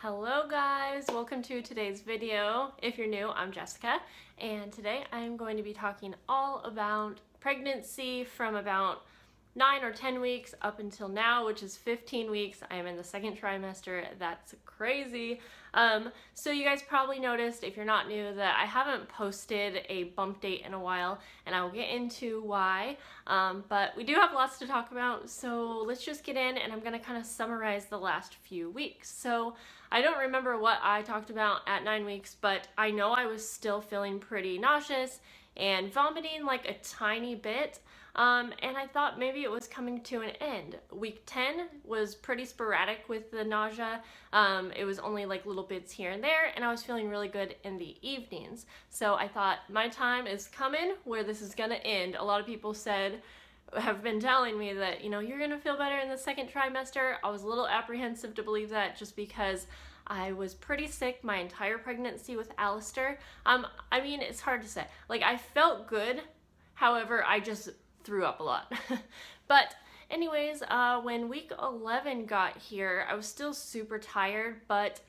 Hello guys, welcome to today's video. If you're new, I'm Jessica, and today I'm going to be talking all about pregnancy from about 9 or 10 weeks up until now, which is 15 weeks. I am in the second trimester. That's crazy. So you guys probably noticed, if you're not new, that I haven't posted a bump date in a while, and I will get into why. But we do have lots to talk about, so let's just get in, and I'm gonna kind of summarize the last few weeks. So I don't remember what I talked about at 9 weeks, but I know I was still feeling pretty nauseous and vomiting like a tiny bit. And I thought maybe it was coming to an end. Week 10 was pretty sporadic with the nausea. It was only like little bits here and there, and I was feeling really good in the evenings. So I thought my time is coming where this is gonna end. A lot of people have been telling me that, you're gonna feel better in the second trimester. I was a little apprehensive to believe that just because I was pretty sick my entire pregnancy with Alyster. I mean, it's hard to say. Like, I felt good, however, I just threw up a lot. But anyways, when week 11 got here, I was still super tired, but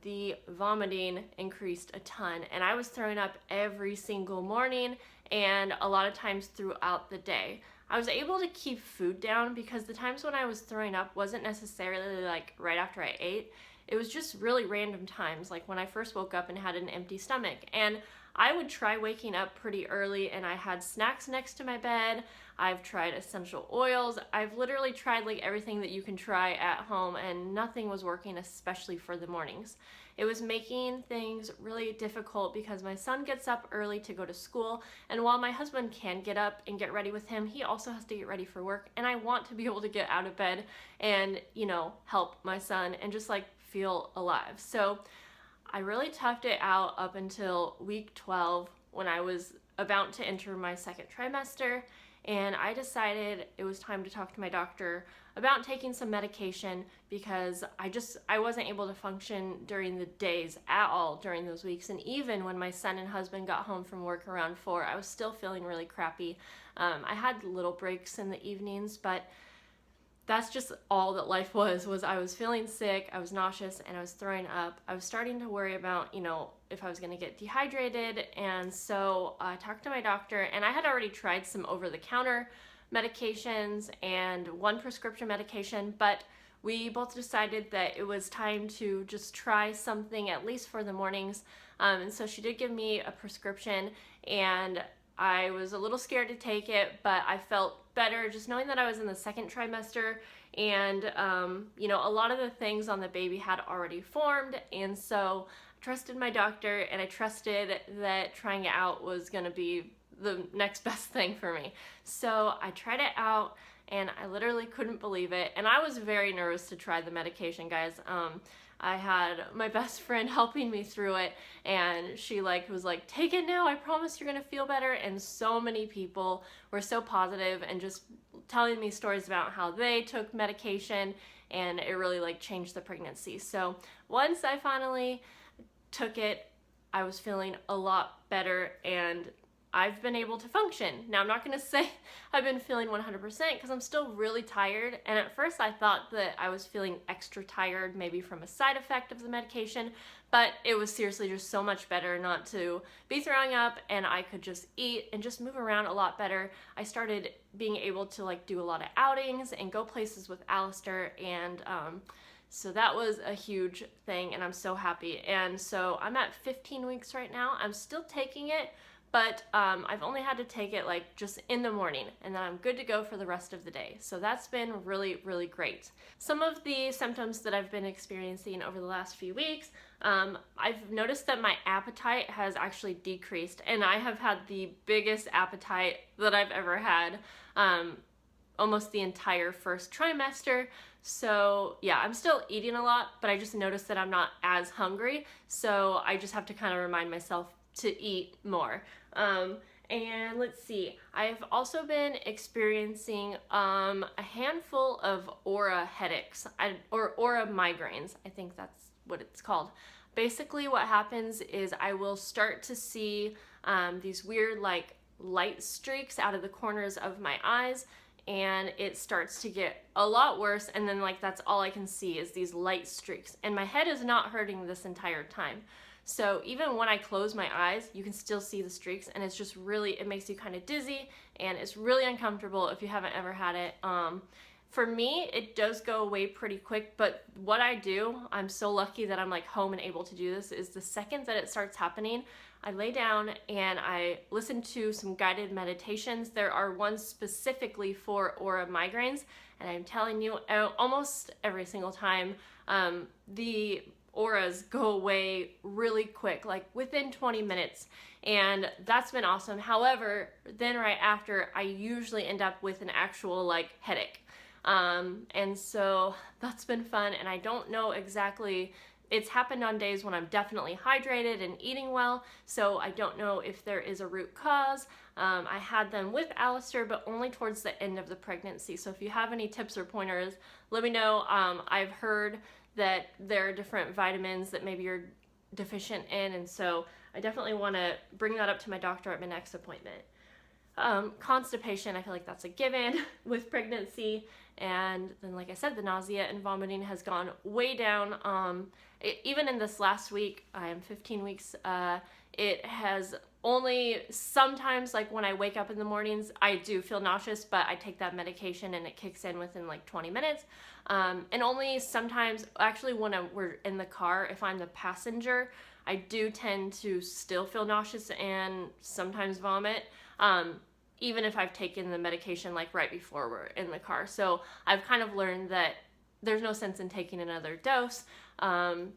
the vomiting increased a ton, and I was throwing up every single morning and a lot of times throughout the day. I was able to keep food down because the times when I was throwing up wasn't necessarily like right after I ate. It was just really random times, like when I first woke up and had an empty stomach. And I would try waking up pretty early, and I had snacks next to my bed. I've tried essential oils. I've literally tried like everything that you can try at home, and nothing was working, especially for the mornings. It was making things really difficult because my son gets up early to go to school, and while my husband can get up and get ready with him, he also has to get ready for work, and I want to be able to get out of bed and, help my son and just like feel alive. So I really toughed it out up until week 12 when I was about to enter my second trimester, and I decided it was time to talk to my doctor about taking some medication because I wasn't able to function during the days at all during those weeks. And even when my son and husband got home from work around 4, I was still feeling really crappy. I had little breaks in the evenings, but that's just all that life was I was feeling sick, I was nauseous, and I was throwing up. I was starting to worry about, if I was going to get dehydrated, and so I talked to my doctor, and I had already tried some over-the-counter medications and one prescription medication, but we both decided that it was time to just try something, at least for the mornings. And so she did give me a prescription, and I was a little scared to take it, but I felt better just knowing that I was in the second trimester, and a lot of the things on the baby had already formed, and so I trusted my doctor, and I trusted that trying it out was going to be the next best thing for me. So I tried it out, and I literally couldn't believe it, and I was very nervous to try the medication, guys. I had my best friend helping me through it, and she was like, take it now, I promise you're gonna feel better. And so many people were so positive and just telling me stories about how they took medication, and it really changed the pregnancy. So once I finally took it, I was feeling a lot better, and I've been able to function. Now, I'm not going to say I've been feeling 100% because I'm still really tired, and at first I thought that I was feeling extra tired, maybe from a side effect of the medication, but it was seriously just so much better not to be throwing up, and I could just eat and just move around a lot better. I started being able to do a lot of outings and go places with Alyster, and so that was a huge thing, and I'm so happy. And so I'm at 15 weeks right now. I'm still taking it, but I've only had to take it just in the morning, and then I'm good to go for the rest of the day. So that's been really, really great. Some of the symptoms that I've been experiencing over the last few weeks, I've noticed that my appetite has actually decreased, and I have had the biggest appetite that I've ever had almost the entire first trimester. So yeah, I'm still eating a lot, but I just noticed that I'm not as hungry, so I just have to kind of remind myself to eat more. And let's see, I've also been experiencing a handful of aura headaches, or aura migraines. I think that's what it's called. Basically what happens is I will start to see these weird light streaks out of the corners of my eyes, and it starts to get a lot worse, and then like that's all I can see is these light streaks, and my head is not hurting this entire time. So even when I close my eyes, you can still see the streaks, and it's just really, it makes you kind of dizzy, and it's really uncomfortable if you haven't ever had it. For me, it does go away pretty quick, but what I do, I'm so lucky that I'm like home and able to do this, is the second that it starts happening, I lay down and I listen to some guided meditations. There are ones specifically for aura migraines, and I'm telling you, almost every single time, the auras go away really quick, like within 20 minutes, and that's been awesome. However, then right after, I usually end up with an actual like headache. And so that's been fun, and I don't know exactly, it's happened on days when I'm definitely hydrated and eating well, so I don't know if there is a root cause. I had them with Alyster, but only towards the end of the pregnancy, so if you have any tips or pointers, let me know. I've heard that there are different vitamins that maybe you're deficient in, and so I definitely want to bring that up to my doctor at my next appointment. Constipation, I feel like that's a given with pregnancy, and then like I said, the nausea and vomiting has gone way down. Even in this last week, I am 15 weeks, it has only sometimes, like when I wake up in the mornings, I do feel nauseous, but I take that medication and it kicks in within like 20 minutes. And only sometimes, actually when we're in the car, if I'm the passenger, I do tend to still feel nauseous and sometimes vomit. Even if I've taken the medication like right before we're in the car. So I've kind of learned that there's no sense in taking another dose,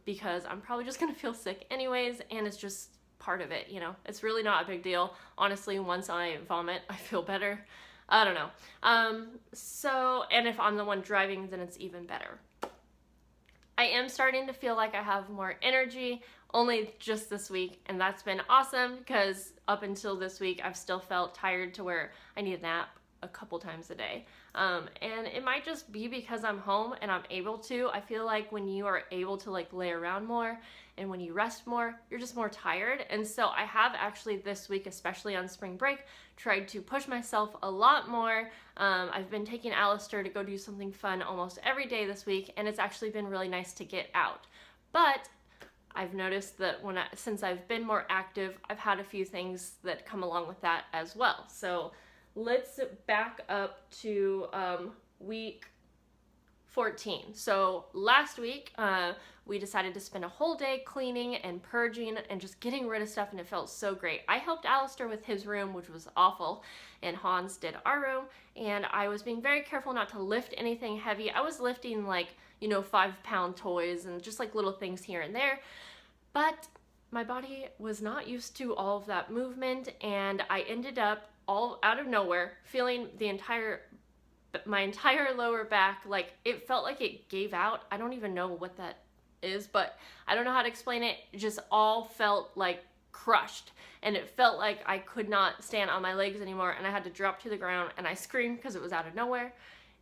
because I'm probably just gonna feel sick anyways, and it's just part of it, you know? It's really not a big deal. Honestly, once I vomit, I feel better. I don't know. And if I'm the one driving, then it's even better. I am starting to feel like I have more energy, only just this week, and that's been awesome, because up until this week I've still felt tired to where I need a nap a couple times a day. And it might just be because I'm home and I'm able to. I feel like when you are able to like lay around more and when you rest more, you're just more tired. And so I have actually this week, especially on spring break, tried to push myself a lot more. I've been taking Alyster to go do something fun almost every day this week, and it's actually been really nice to get out. But I've noticed that since I've been more active, I've had a few things that come along with that as well. So let's back up to week 14. So last week, we decided to spend a whole day cleaning and purging and just getting rid of stuff, and it felt so great. I helped Alyster with his room, which was awful, and Hans did our room, and I was being very careful not to lift anything heavy. I was lifting like, 5-pound toys and just like little things here and there, but my body was not used to all of that movement, and I ended up all out of nowhere feeling my entire lower back, like it felt like it gave out. I don't even know what that is, but I don't know how to explain it. It just all felt like crushed, and it felt like I could not stand on my legs anymore, and I had to drop to the ground, and I screamed because it was out of nowhere.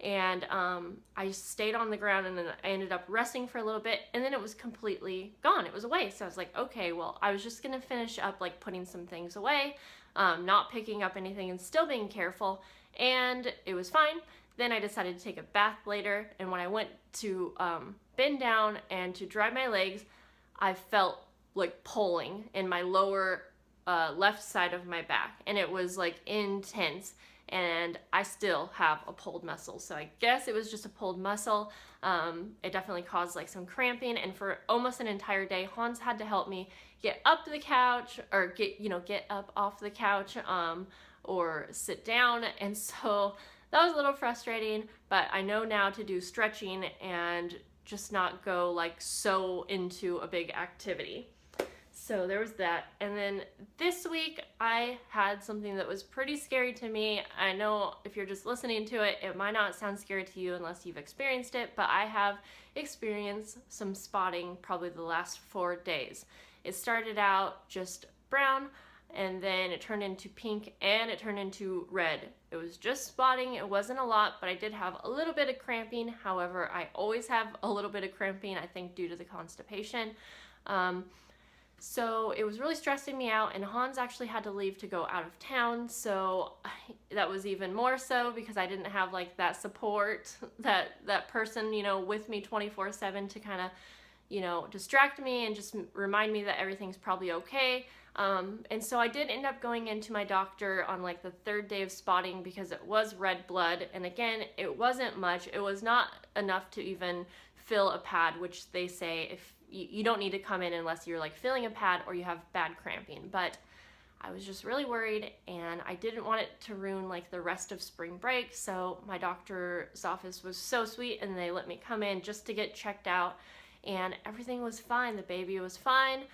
And I just stayed on the ground, and then I ended up resting for a little bit, and then it was completely gone. It was away. So I was like, okay, well, I was just gonna finish up like putting some things away, not picking up anything and still being careful, and it was fine. Then I decided to take a bath later, and when I went to bend down and to dry my legs, I felt like pulling in my lower left side of my back, and it was like intense, and I still have a pulled muscle. So I guess it was just a pulled muscle. It definitely caused like some cramping, and for almost an entire day, Hans had to help me get up the couch, or get up off the couch, or sit down, and so that was a little frustrating, but I know now to do stretching and just not go like so into a big activity. So there was that. And then this week I had something that was pretty scary to me. I know if you're just listening to it, it might not sound scary to you unless you've experienced it, but I have experienced some spotting probably the last 4 days. It started out just brown, and then it turned into pink, and it turned into red. It was just spotting. It wasn't a lot, but I did have a little bit of cramping. However, I always have a little bit of cramping, I think due to the constipation. So it was really stressing me out, and Hans actually had to leave to go out of town, so that was even more so because I didn't have like that support, that person, you know, with me 24/7 to kind of, you know, distract me and just remind me that everything's probably okay. And so I did end up going into my doctor on like the 3rd day of spotting because it was red blood, and again, it wasn't much. It was not enough to even fill a pad, which they say if you don't need to come in unless you're like filling a pad or you have bad cramping. But I was just really worried, and I didn't want it to ruin like the rest of spring break, so my doctor's office was so sweet and they let me come in just to get checked out, and everything was fine. The baby was fine.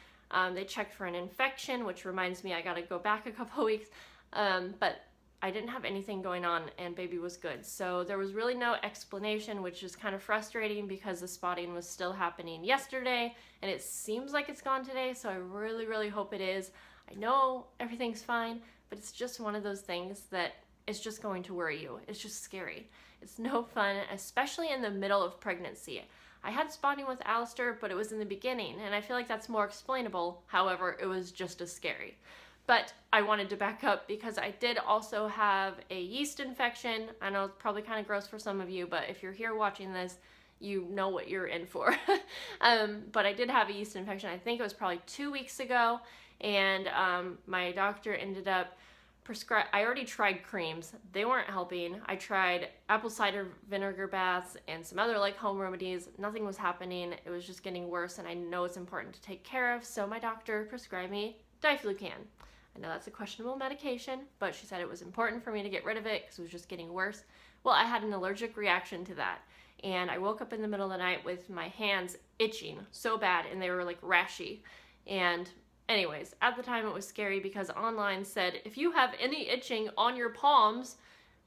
They checked for an infection, which reminds me I gotta go back a couple weeks, but I didn't have anything going on and baby was good. So there was really no explanation, which is kind of frustrating because the spotting was still happening yesterday and it seems like it's gone today, so I really hope it is. I know everything's fine, but it's just one of those things that is just going to worry you. It's just scary. It's no fun, especially in the middle of pregnancy. I had spotting with Alyster, but it was in the beginning, and I feel like that's more explainable. However, it was just as scary. But I wanted to back up because I did also have a yeast infection. I know it's probably kind of gross for some of you, but if you're here watching this, you know what you're in for. But I did have a yeast infection. I think it was probably 2 weeks ago, and my doctor ended up I already tried creams. They weren't helping. I tried apple cider vinegar baths and some other like home remedies. Nothing was happening. It was just getting worse, and I know it's important to take care of, so my doctor prescribed me diflucan. I know that's a questionable medication, but she said it was important for me to get rid of it because it was just getting worse. Well, I had an allergic reaction to that, and I woke up in the middle of the night with my hands itching so bad, and they were like rashy. And anyways, at the time it was scary because online said, if you have any itching on your palms,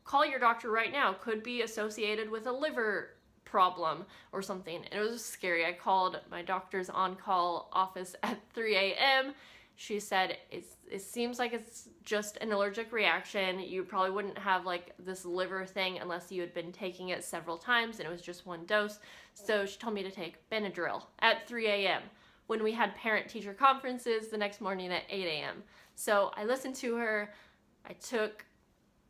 call your doctor right now. Could be associated with a liver problem or something. And it was scary. I called my doctor's on-call office at 3 a.m. She said, it seems like it's just an allergic reaction. You probably wouldn't have like this liver thing unless you had been taking it several times and it was just one dose. So she told me to take Benadryl at 3 a.m. when we had parent-teacher conferences the next morning at 8 a.m. So I listened to her. I took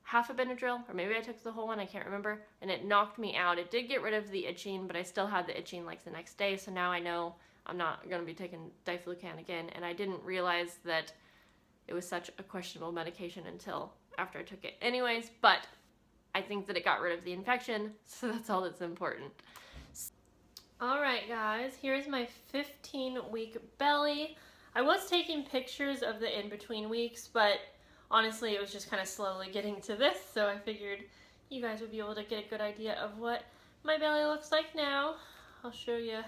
half a Benadryl, or maybe I took the whole one, I can't remember, and it knocked me out. It did get rid of the itching, but I still had the itching like the next day, so now I know I'm not going to be taking diflucan again, and I didn't realize that it was such a questionable medication until after I took it. Anyways, but I think that it got rid of the infection, so that's all that's important. Alright guys, here's my 15-week belly. I was taking pictures of the in-between weeks, but honestly it was just kind of slowly getting to this, so I figured you guys would be able to get a good idea of what my belly looks like now. I'll show you.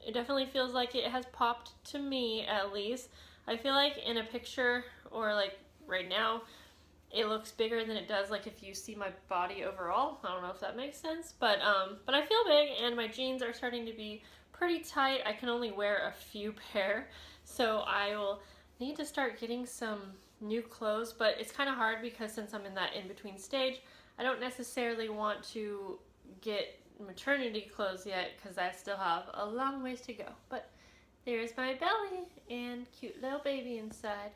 It definitely feels like it has popped to me, at least. I feel like in a picture, or like right now, it looks bigger than it does like if you see my body overall. I don't know if that makes sense, but I feel big, and my jeans are starting to be pretty tight. I can only wear a few pair, so I will need to start getting some new clothes, but it's kind of hard because since I'm in that in-between stage, I don't necessarily want to get maternity clothes yet because I still have a long ways to go. But there's my belly and cute little baby inside.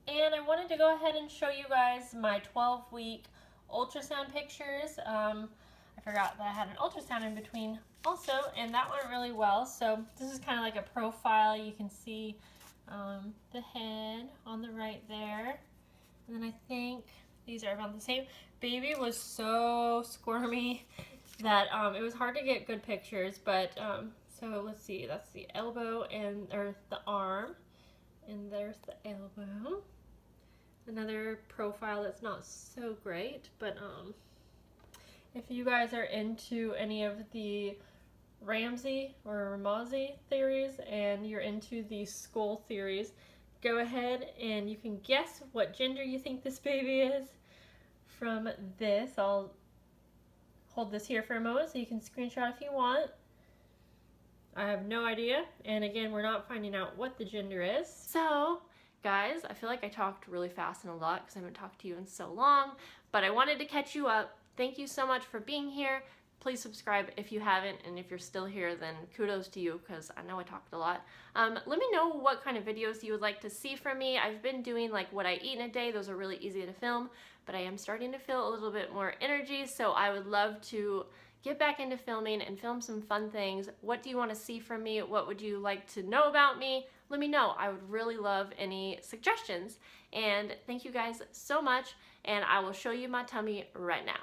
And I wanted to go ahead and show you guys my 12-week ultrasound pictures. I forgot that I had an ultrasound in between also, and that went really well. So this is kind of like a profile. You can see the head on the right there. And then I think these are about the same. Baby was so squirmy that it was hard to get good pictures, but so let's see, that's the elbow or the arm, and there's the elbow. Another profile that's not so great, but if you guys are into any of the Ramsey or Ramosi theories and you're into the skull theories, go ahead and you can guess what gender you think this baby is from this. I'll hold this here for a moment so you can screenshot if you want. I have no idea, and again, we're not finding out what the gender is. So guys, I feel like I talked really fast and a lot because I haven't talked to you in so long, but I wanted to catch you up. Thank you so much for being here. please subscribe if you haven't, and if you're still here, then kudos to you, because I know I talked a lot. Let me know what kind of videos you would like to see from me. I've been doing like what I eat in a day. Those are really easy to film, but I am starting to feel a little bit more energy, so I would love to get back into filming and film some fun things. What do you want to see from me? What would you like to know about me? Let me know. I would really love any suggestions. And thank you guys so much, and I will show you my tummy right now.